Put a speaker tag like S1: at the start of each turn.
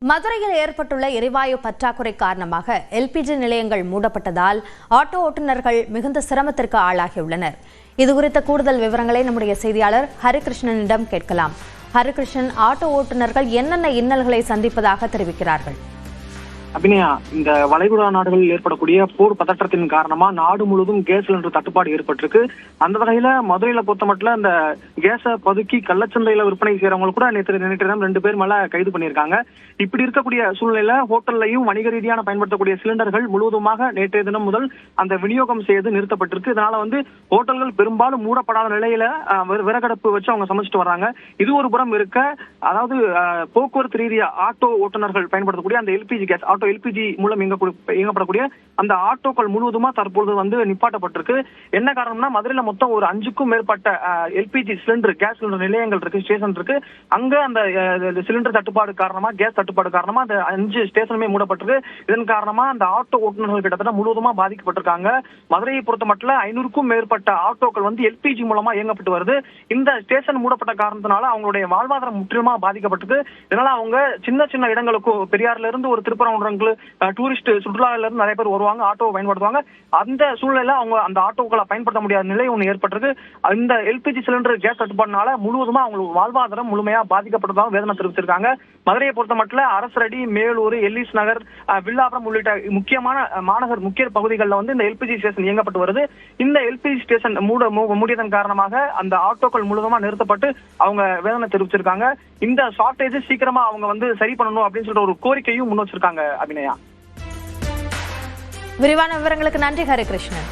S1: மதுரையில் ஏற்பட்டுள்ள எரிவாயு பற்றாக்குறை காரணமாக எல்பிஜி நிலையங்கள் மூடப்பட்டதால் ஆட்டோ ஓட்டுநர்கள் மிகுந்த சிரமத்திற்கு ஆளாகியுள்ளனர். இதுகுறித்த கூடுதல் விவரங்களை நம்முடைய செய்தியாளர் ஹரிகிருஷ்ணனிடம் கேட்கலாம். ஹரிகிருஷ்ணன், ஆட்டோ ஓட்டுநர்கள் என்னென்ன இன்னல்களை சந்திப்பதாக தெரிவிக்கிறார்கள்?
S2: அபிநயா, இந்த வளைகுடா நாடுகளில் ஏற்படக்கூடிய போர் பதற்றத்தின் காரணமா நாடு முழுவதும் கேஸ் சிலிண்டர் தட்டுப்பாடு ஏற்பட்டிருக்கு. அந்த வகையில மதுரையில பொறுத்த மட்டும் இந்த கேஸை பதுக்கி கள்ளச்சந்தையில விற்பனை செய்யறவங்க கூட நேற்று 2 பேர் மேல கைது பண்ணியிருக்காங்க. இப்படி இருக்கக்கூடிய சூழ்நிலையில ஹோட்டல்லையும் வணிக ரீதியான பயன்படுத்தக்கூடிய சிலிண்டர்கள் முழுவதுமாக நேற்றைய தினம் முதல் அந்த விநியோகம் செய்து நிறுத்தப்பட்டிருக்கு. இதனால ஹோட்டல்கள் பெரும்பாலும் மூடப்படாத நிலையில விறகடுப்பு வச்சு அவங்க சமைச்சிட்டு வர்றாங்க. இது ஒரு புறம் இருக்க, அதாவது போக்குவரத்து ரீதியா ஆட்டோ ஓட்டுநர்கள் பயன்படுத்தக்கூடிய அந்த எல்பிஜி கேஸ் எல்பிஜி மூலம் இயங்கப்படக்கூடிய அந்த ஆட்டோக்கள் முழுவதுமா தற்பொழுது நிப்பாட்டப்பட்டிருக்கு. என்ன காரணம்னா, மதுரையில மொத்தம் ஒரு 5க்கும் மேற்பட்ட எல்பிஜி சிலிண்டர் கேஸ் சிலிண்டர் நிலையங்கள் இருக்கு, ஸ்டேஷன் இருக்கு. அங்க அந்த சிலிண்டர் தட்டுப்பாடு காரணமா, கேஸ் தட்டுப்பாடு காரணமா அந்த 5 ஸ்டேஷனுமே மூடப்பட்டிருக்கு. இதன் காரணமா அந்த ஆட்டோ ஓட்டுநர்கள் கிட்டத்தட்ட முழுவதுமா பாதிக்கப்பட்டிருக்காங்க. மதுரையை பொறுத்த மட்டும் 500க்கும் மேற்பட்ட ஆட்டோக்கள் எல்பிஜி மூலமா இயங்கப்பட்டு வருது. இந்த ஸ்டேஷன் மூடப்பட்ட காரணத்தினால அவங்களுடைய வாழ்வாதாரம் முற்றிலுமா பாதிக்கப்பட்டிருக்கு. இதனால அவங்க சின்ன சின்ன இடங்களுக்கும், பெரியார்ல இருந்து ஒரு திருப்பரங்குன்றம் டூரிஸ்ட் சுற்றுலாவில இருந்து நிறைய பேர் வருவாங்க, ஆட்டோவை பயன்படுத்துவாங்க. அந்த சூழ்நிலையில அவங்க அந்த ஆட்டோக்களை பயன்படுத்த முடியாத நிலை ஒன்று ஏற்பட்டிருக்கு. இந்த எல்பிஜி சிலிண்டர் கேஸ் தட்டுப்பாடுனால முழுவதுமா அவங்களுக்கு வாழ்வாதாரம் முழுமையா பாதிக்கப்பட்டதாக வேதனை தெரிவிச்சிருக்காங்க. மதுரையை பொறுத்த மட்டும் அரசரடி, மேலூர், எல்லிஸ் நகர், வில்லாபுரம் உள்ளிட்ட முக்கியமான மாநகர் முக்கிய பகுதிகளில் இந்த எல்பிஜி ஸ்டேஷன் இயங்கப்பட்டு வருது. இந்த எல்பிஜி ஸ்டேஷன் மூடியதன் காரணமாக அந்த ஆட்டோக்கள் முழுவதுமா நிறுத்தப்பட்டு அவங்க வேதனை தெரிவிச்சிருக்காங்க. இந்த ஷார்டேஜ் சீக்கிரமா அவங்க சரி பண்ணணும் அப்படின்னு சொல்லிட்டு ஒரு கோரிக்கையும் முன் வச்சிருக்காங்க. அபிநயா,
S1: விரிவான விவரங்களுக்கு நன்றி ஹரிகிருஷ்ணன்.